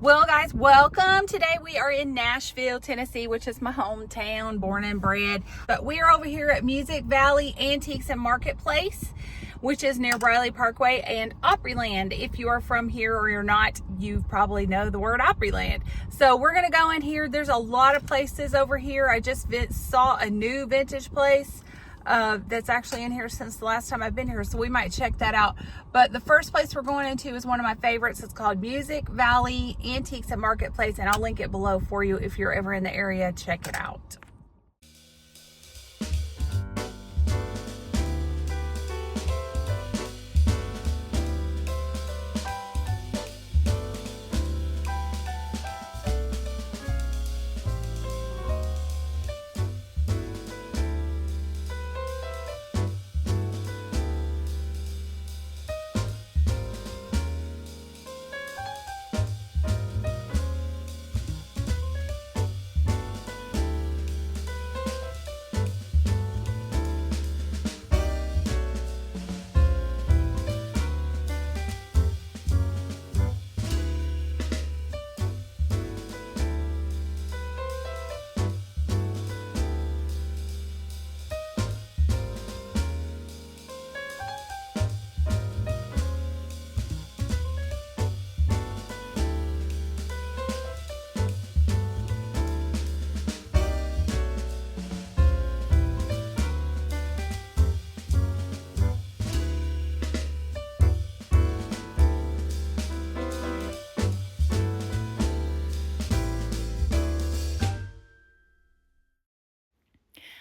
Well, guys, welcome. Today we are in Nashville, Tennessee, which is my hometown, born and bred. But we are over here at Music Valley Antiques and Marketplace, which is near Briley Parkway and Opryland. If you are from here or you're not, you probably know the word Opryland. So we're going to go in here. There's a lot of places over here. I just saw a new vintage place that's actually in here since the last time I've been here, so we might check that out. But the first place we're going into is one of my favorites. It's called Music Valley Antiques and Marketplace, and I'll link it below for you if you're ever in the area. Check it out.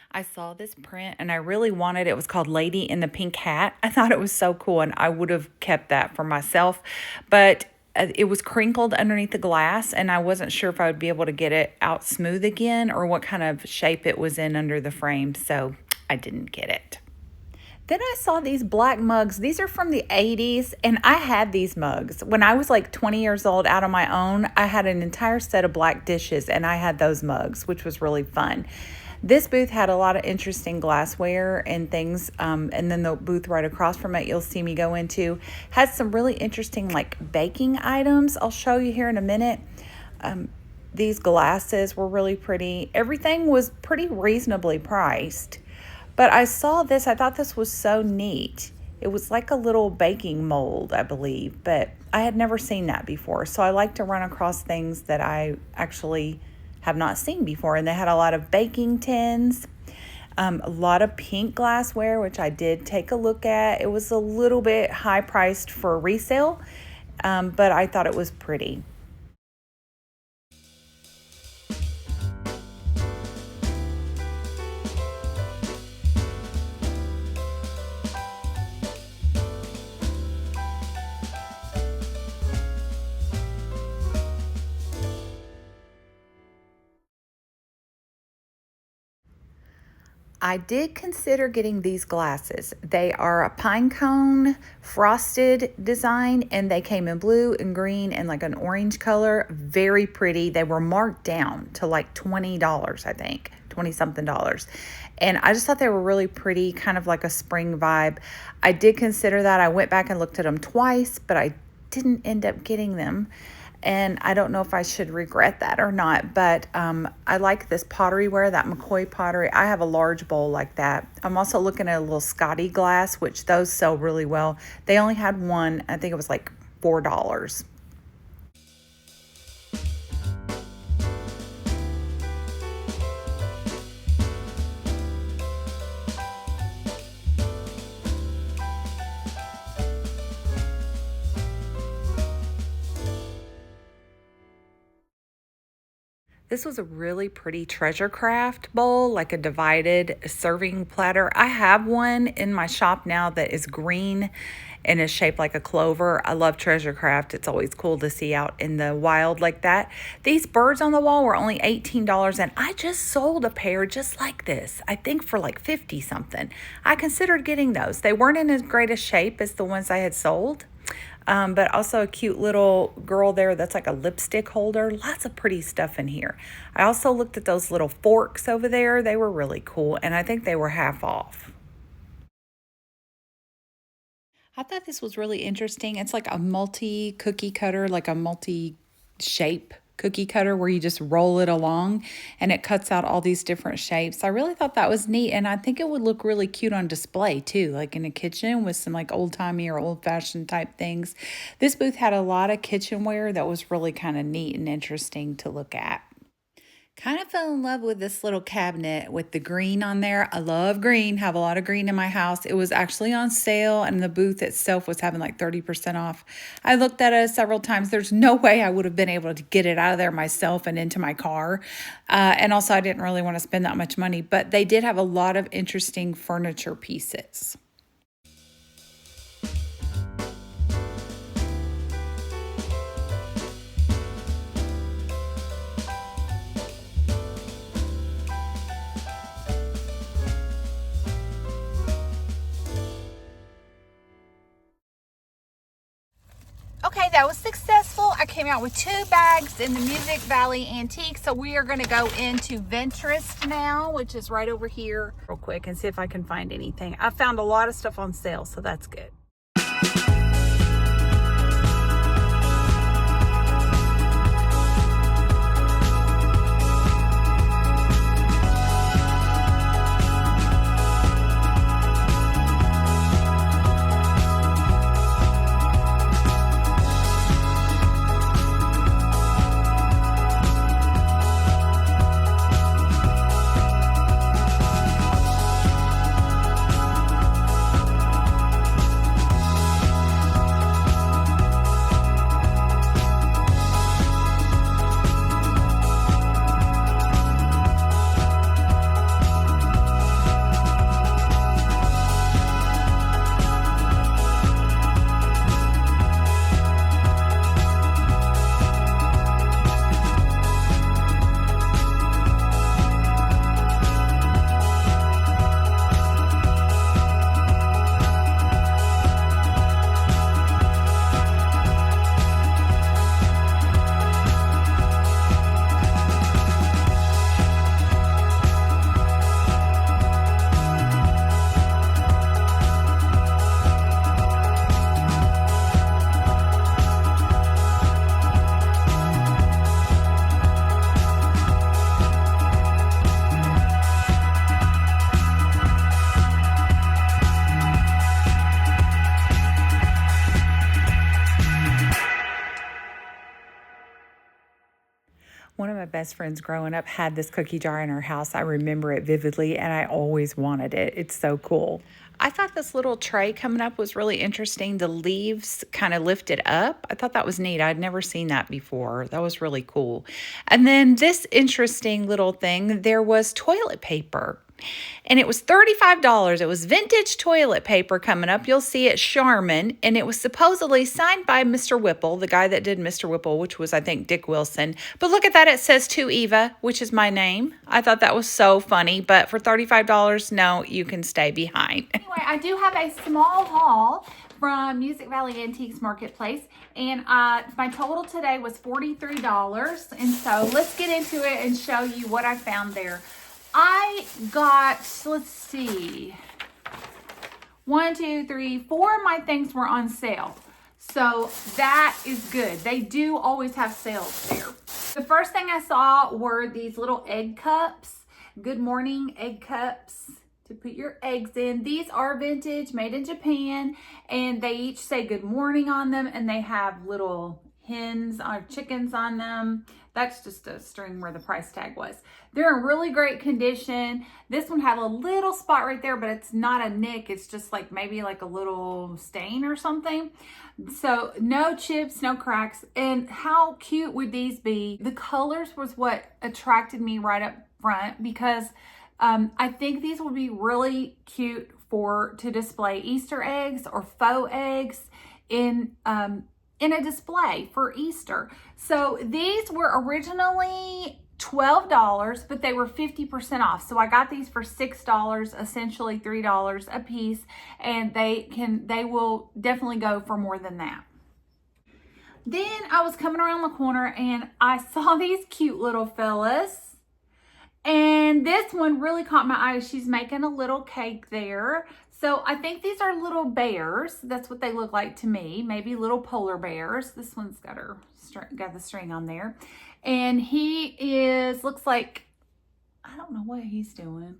I saw this print and I really wanted it. It was called Lady in the Pink Hat. I thought it was so cool and I would have kept that for myself, but it was crinkled underneath the glass and I wasn't sure if I would be able to get it out smooth again or what kind of shape it was in under the frame, so I didn't get it. Then I saw these black mugs. These are from the 80s, and I had these mugs. When I was like 20 years old out on my own, I had an entire set of black dishes, and I had those mugs, which was really fun. This booth had a lot of interesting glassware and things, and then the booth right across from it, you'll see me go into, has some really interesting like baking items. I'll show you here in a minute. These glasses were really pretty. Everything was pretty reasonably priced. But I saw this, I thought this was so neat. It was like a little baking mold, I believe, but I had never seen that before. So I like to run across things that I actually have not seen before. And they had a lot of baking tins, a lot of pink glassware, which I did take a look at. It was a little bit high priced for resale, but I thought it was pretty. I did consider getting these glasses. They are a pine cone frosted design and they came in blue and green and like an orange color. Very pretty. They were marked down to like $20, I think, 20 something dollars. And I just thought they were really pretty, kind of like a spring vibe. I did consider that. I went back and looked at them twice, but I didn't end up getting them. And I don't know if I should regret that or not, but I like this pottery ware, that McCoy pottery. I have a large bowl like that. I'm also looking at a little Scotty glass, which those sell really well. They only had one. I think it was like $4. This was a really pretty treasure craft bowl, like a divided serving platter. I have one in my shop now that is green and is shaped like a clover. I love treasure craft. It's always cool to see out in the wild like that. These birds on the wall were only $18 and I just sold a pair just like this, I think for like 50 something. I considered getting those. They weren't in as great a shape as the ones I had sold. But also a cute little girl there that's like a lipstick holder. Lots of pretty stuff in here. I also looked at those little forks over there. They were really cool, and I think they were half off. I thought this was really interesting. It's like a multi cookie cutter, like a multi shape cookie cutter where you just roll it along and it cuts out all these different shapes. I really thought that was neat, and I think it would look really cute on display too, like in a kitchen with some like old-timey or old-fashioned type things. This booth had a lot of kitchenware that was really kind of neat and interesting to look at. Kind of fell in love with this little cabinet with the green on there. I love green, have a lot of green in my house. It was actually on sale and the booth itself was having like 30% off. I looked at it several times. There's no way I would have been able to get it out of there myself and into my car. And also I didn't really want to spend that much money, but they did have a lot of interesting furniture pieces. Okay, that was successful. I came out with 2 bags in the Music Valley Antique. So we are going to go into Vinterest now, which is right over here, real quick, and see if I can find anything. I found a lot of stuff on sale, so that's good. One of my best friends growing up had this cookie jar in her house. I remember it vividly, and I always wanted it. It's so cool. I thought this little tray coming up was really interesting. The leaves kind of lifted up. I thought that was neat. I'd never seen that before. That was really cool. And then this interesting little thing, there was toilet paper. And it was $35. It was vintage toilet paper coming up. You'll see it Charmin. And it was supposedly signed by Mr. Whipple, the guy that did Mr. Whipple, which was, I think, Dick Wilson. But look at that. It says to Eva, which is my name. I thought that was so funny. But for $35, no, you can stay behind. Anyway, I do have a small haul from Music Valley Antiques Marketplace, and my total today was $43. And so let's get into it and show you what I found there. I got, let's see, 1, 2, 3, 4 of my things were on sale. So that is good. They do always have sales there. The first thing I saw were these little egg cups. Good morning egg cups to put your eggs in. These are vintage, made in Japan, and they each say good morning on them, and they have little hens or chickens on them. That's just a string where the price tag was. They're in really great condition. This one had a little spot right there, but it's not a nick. It's just like maybe like a little stain or something. So no chips, no cracks. And how cute would these be? The colors was what attracted me right up front, because I think these would be really cute to display Easter eggs or faux eggs in a display for Easter. So these were originally $12, but they were 50% off. So I got these for $6, essentially $3 a piece, and they will definitely go for more than that. Then I was coming around the corner and I saw these cute little fellas. And this one really caught my eye. She's making a little cake there. So I think these are little bears. That's what they look like to me. Maybe little polar bears. This one's got the string on there. And looks like, I don't know what he's doing.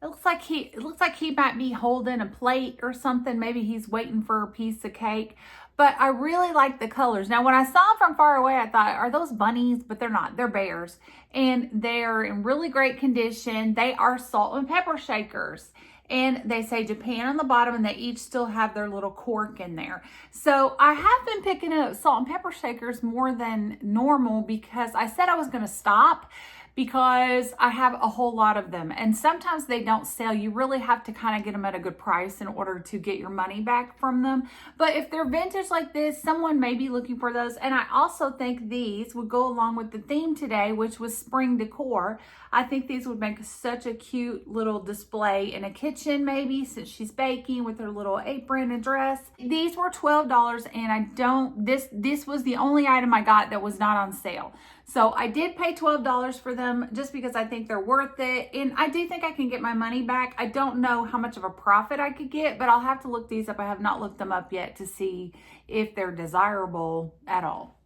It looks like he might be holding a plate or something. Maybe he's waiting for a piece of cake. But I really like the colors. Now, when I saw them from far away, I thought, are those bunnies? But they're not. They're bears. And they're in really great condition. They are salt and pepper shakers. And they say Japan on the bottom, and they each still have their little cork in there. So I have been picking up salt and pepper shakers more than normal because I said I was going to stop, because I have a whole lot of them. And sometimes they don't sell. You really have to kind of get them at a good price in order to get your money back from them. But if they're vintage like this, someone may be looking for those. And I also think these would go along with the theme today, which was spring decor. I think these would make such a cute little display in a kitchen, maybe, since she's baking with her little apron and dress. These were $12, and this was the only item I got that was not on sale. So I did pay $12 for them just because I think they're worth it. And I do think I can get my money back. I don't know how much of a profit I could get, but I'll have to look these up. I have not looked them up yet to see if they're desirable at all.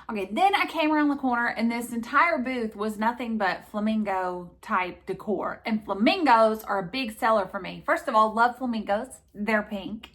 Okay, then I came around the corner and this entire booth was nothing but flamingo type decor. And flamingos are a big seller for me. First of all, love flamingos. They're pink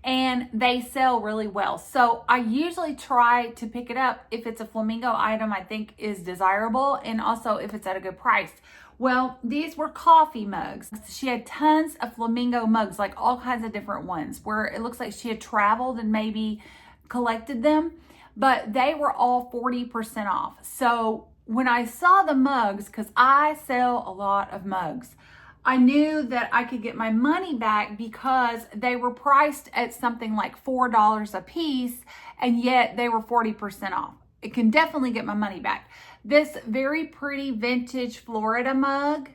and they sell really well. So I usually try to pick it up if it's a flamingo item I think is desirable, and also if it's at a good price. Well, these were coffee mugs. She had tons of flamingo mugs, like all kinds of different ones, where it looks like she had traveled and maybe collected them. But they were all 40% off. So when I saw the mugs, because I sell a lot of mugs, I knew that I could get my money back because they were priced at something like $4 a piece, and yet they were 40% off. It can definitely get my money back. This very pretty vintage Florida mug,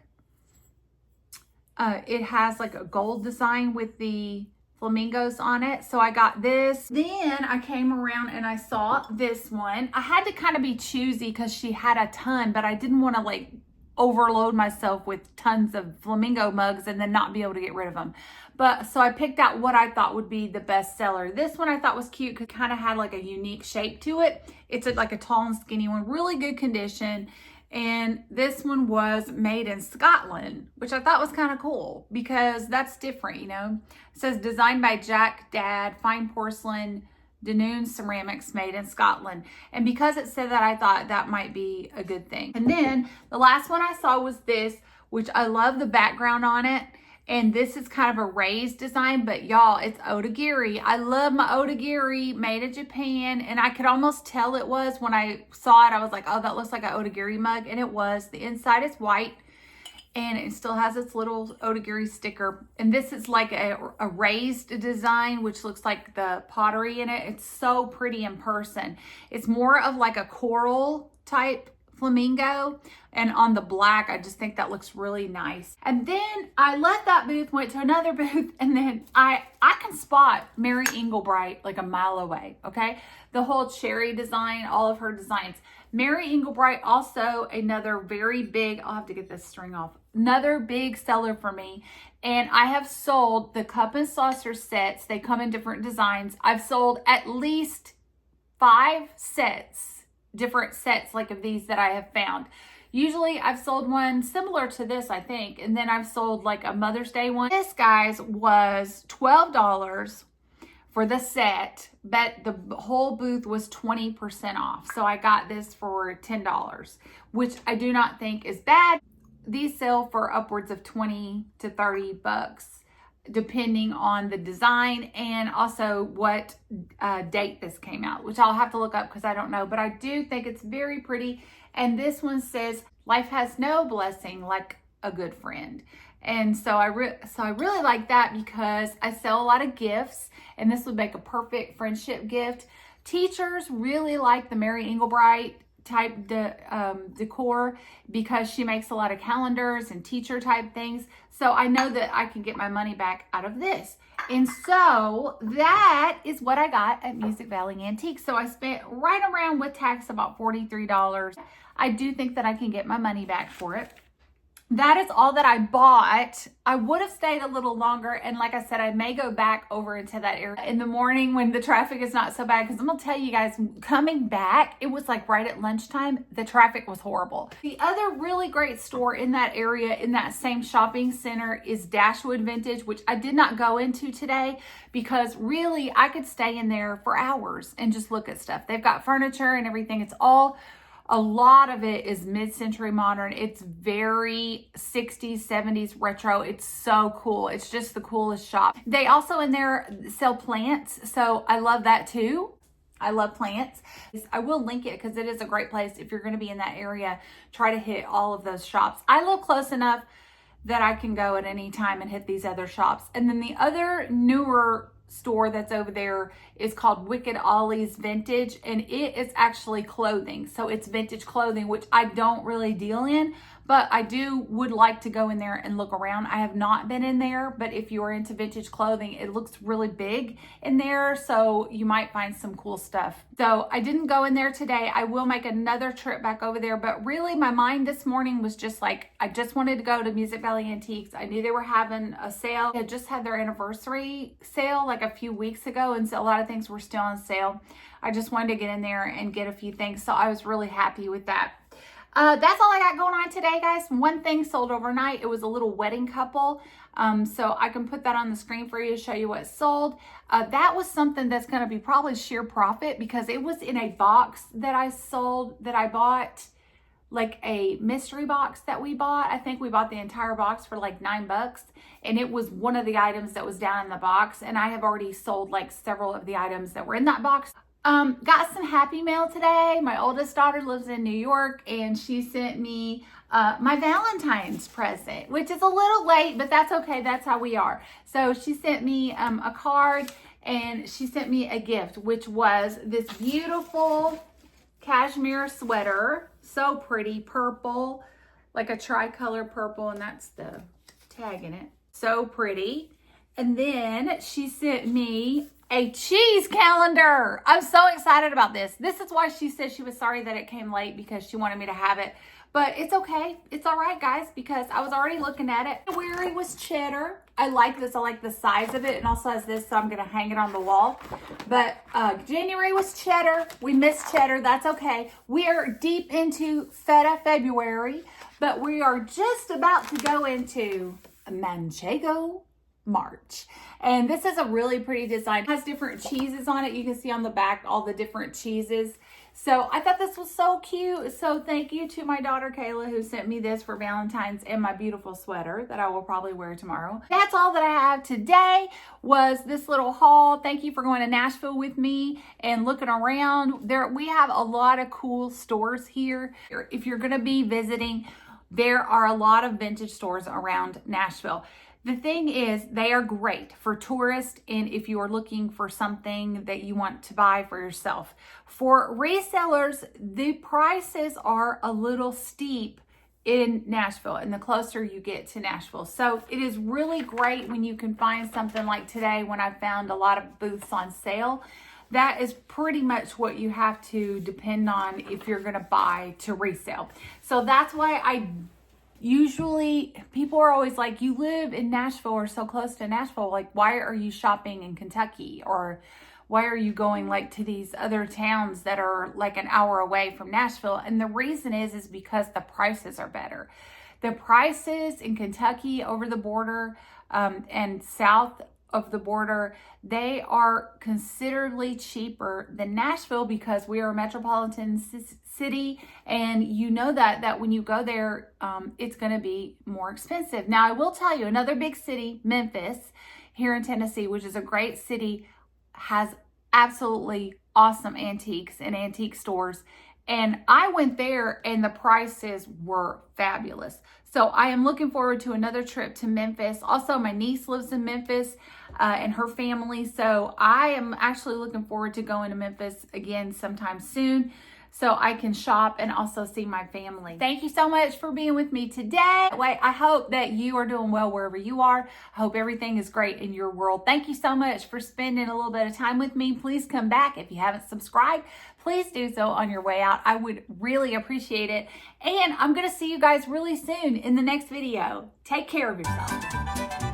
it has like a gold design with the flamingos on it. So I got this. Then I came around and I saw this one. I had to kind of be choosy because she had a ton, but I didn't want to like overload myself with tons of flamingo mugs and then not be able to get rid of them. But so I picked out what I thought would be the best seller. This one I thought was cute because it kind of had like a unique shape to it. It's like a tall and skinny one, really good condition. And this one was made in Scotland, which I thought was kind of cool because that's different, you know. It says designed by Jack Dad, fine porcelain, Dunoon ceramics, made in Scotland. And because it said that, I thought that might be a good thing. And then the last one I saw was this, which I love the background on it. And this is kind of a raised design, but y'all, it's Otagiri. I love my Otagiri, made in Japan. And I could almost tell it was when I saw it. I was like, oh, that looks like an Otagiri mug. And it was. The inside is white and it still has its little Otagiri sticker. And this is like a raised design, which looks like the pottery in it. It's so pretty in person. It's more of like a coral type flamingo, and on the black I just think that looks really nice. And then I left that booth, went to another booth, and then I can spot Mary Englebright like a mile away. Okay, the whole cherry design, all of her designs. Mary Englebright, also another very big, I'll have to get this string off, another big seller for me. And I have sold the cup and saucer sets. They come in different designs. I've sold at least 5 sets, different sets like of these that I have found. Usually I've sold one similar to this, I think, and then I've sold like a Mother's Day one. This, guys, was $12 for the set, but the whole booth was 20% off. So I got this for $10, which I do not think is bad. These sell for upwards of 20 to 30 bucks. Depending on the design and also what date this came out, which I'll have to look up because I don't know, but I do think it's very pretty. And this one says, life has no blessing like a good friend. And so I really like that because I sell a lot of gifts, and this would make a perfect friendship gift. Teachers really like the Mary Englebright type decor because she makes a lot of calendars and teacher type things. So I know that I can get my money back out of this. And so that is what I got at Music Valley Antiques. So I spent right around with tax about $43. I do think that I can get my money back for it. that is all that I bought. I would have stayed a little longer, and like I said, I may go back over into that area in the morning when the traffic is not so bad, because I'm gonna tell you guys, coming back, it was like right at lunchtime. The traffic was horrible. The other really great store in that area, in that same shopping center, is Dashwood Vintage, which I did not go into today because really I could stay in there for hours and just look at stuff. They've got furniture and everything. It's all, a lot of it is mid-century modern. It's very 60s, 70s retro. It's so cool. It's just the coolest shop. They also in there sell plants, so I love that too. I love plants. I will link it because it is a great place if you're going to be in that area. Try to hit all of those shops. I live close enough that I can go at any time and hit these other shops. And then the other newer store that's over there is called Wicked Ollie's Vintage, and it is actually clothing. So it's vintage clothing, which I don't really deal in, but I would like to go in there and look around. I have not been in there, but if you are into vintage clothing, it looks really big in there, so you might find some cool stuff. So I didn't go in there today. I will make another trip back over there, but really my mind this morning was just like, I just wanted to go to Music Valley Antiques. I knew they were having a sale. They had just had their anniversary sale like a few weeks ago, and so a lot of things were still on sale. I just wanted to get in there and get a few things, so I was really happy with that. That's all I got going on today, guys. One thing sold overnight. It was a little wedding couple. So I can put that on the screen for you to show you what sold. That was something that's going to be probably sheer profit because it was in a box that I bought, like a mystery box that we bought. I think we bought the entire box for like $9, and it was one of the items that was down in the box. And I have already sold like several of the items that were in that box. Got some happy mail today. My oldest daughter lives in New York, and she sent me my Valentine's present, which is a little late, but that's okay. That's how we are. So she sent me a card, and she sent me a gift, which was this beautiful cashmere sweater. So pretty, purple, like a tricolor purple, and that's the tag in it. So pretty. And then she sent me a cheese calendar. I'm so excited about this. This is why she said she was sorry that it came late, because she wanted me to have it. But it's okay. It's all right, guys, because I was already looking at it. February was cheddar. I like this. I like the size of it. And also has this, so I'm going to hang it on the wall. But January was cheddar. We missed cheddar. That's okay. We are deep into feta February, but we are just about to go into Manchego March. And this is a really pretty design. It has different cheeses on it. You can see on the back all the different cheeses. So I thought this was so cute. So thank you to my daughter Kayla, who sent me this for Valentine's, and my beautiful sweater that I will probably wear tomorrow. That's all that I have today, was this little haul. Thank you for going to Nashville with me and looking around. We have a lot of cool stores here. If you're going to be visiting, there are a lot of vintage stores around Nashville. The thing is, they are great for tourists and if you are looking for something that you want to buy for yourself. For resellers, the prices are a little steep in Nashville, and the closer you get to Nashville. So it is really great when you can find something like today when I found a lot of booths on sale. That is pretty much what you have to depend on if you're going to buy to resell. So that's why usually people are always like, you live in Nashville or so close to Nashville, like why are you shopping in Kentucky, or why are you going like to these other towns that are like an hour away from Nashville? And the reason is because the prices are better. The prices in Kentucky over the border and south of the border, they are considerably cheaper than Nashville because we are a metropolitan city, and you know that when you go there, it's going to be more expensive. Now, I will tell you, another big city, Memphis, here in Tennessee, which is a great city, has absolutely awesome antiques and antique stores. And I went there and the prices were fabulous. So I am looking forward to another trip to Memphis. Also, my niece lives in Memphis and her family. So I am actually looking forward to going to Memphis again sometime soon. so I can shop and also see my family. Thank you so much for being with me today. I hope that you are doing well wherever you are. I hope everything is great in your world. Thank you so much for spending a little bit of time with me. Please come back. If you haven't subscribed, please do so on your way out. I would really appreciate it. And I'm going to see you guys really soon in the next video. Take care of yourself.